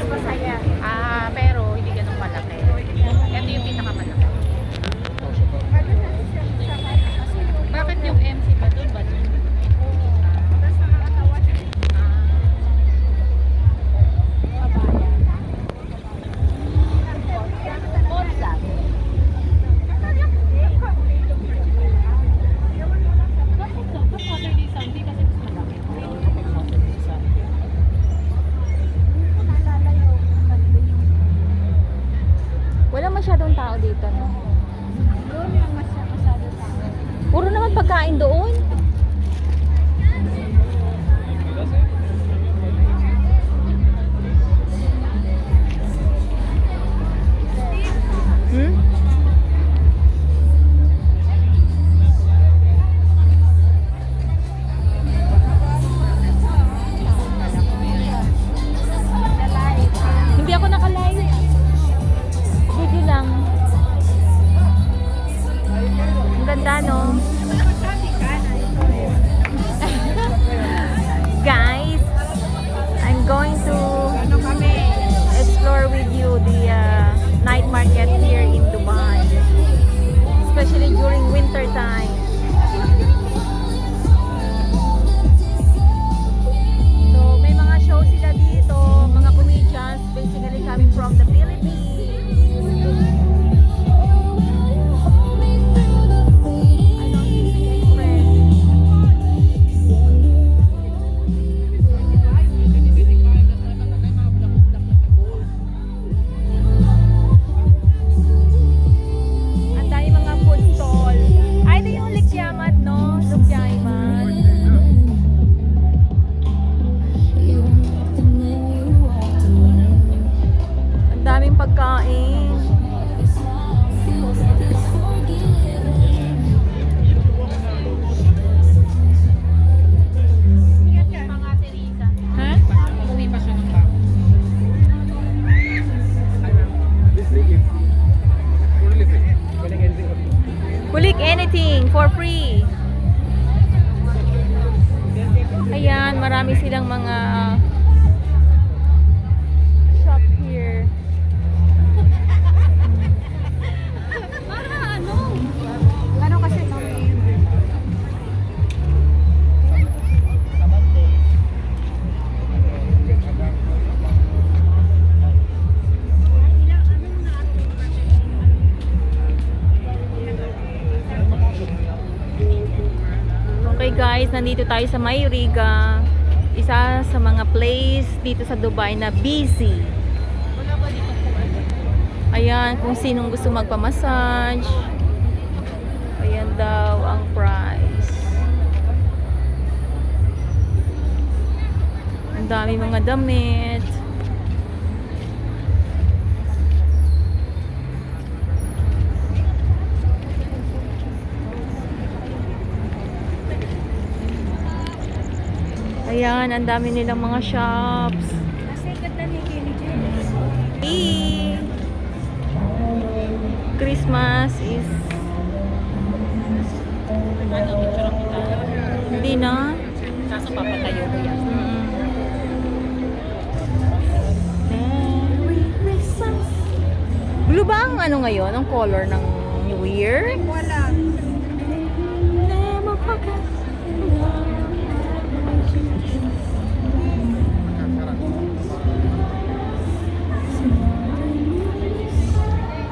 masaya. Pero hindi ganun kalaki. Ito yung pinakamalaki. Ano na siya sa kasi Bakit yung MC ba doon? Ba doon? tapos nakakatawa siya. Wala masyadong tao dito, no? Doon yung masyado tao. Puro naman pagkain doon. Hmm? Hindi ako nakalive. Video lang. Ang ganda, no? Guys, I'm going to explore with you the night market here in Dubai, especially during winter time. So may mga show sila dito, mga comedians basically coming from the Philippines. Ang dami mga food stall. Ay, ito yung Likyamat, no? Likyamat. Ang daming pagkain. Mga Teresa. Ha? Uwi pa siya ng bago. Kulik anything for free. Ayan, marami silang mga shop here. Ano kasi no? Okay guys, nandito tayo sa Mayriga. Isa sa mga place dito sa Dubai na busy. Wala ba dito po? Ayan, kung sinong gusto magpamassage. Ayan daw ang price. Ang dami mga damit. Ayan, ang dami nilang mga shops. Kasi ganda ni Kenny Jen. Hey! Christmas is Ano, picture ang kita. hindi na. Kaso papatayo ko yan. Merry Christmas. Blue ba ang ano ngayon? Ang color ng New Year? Wala. Never forget.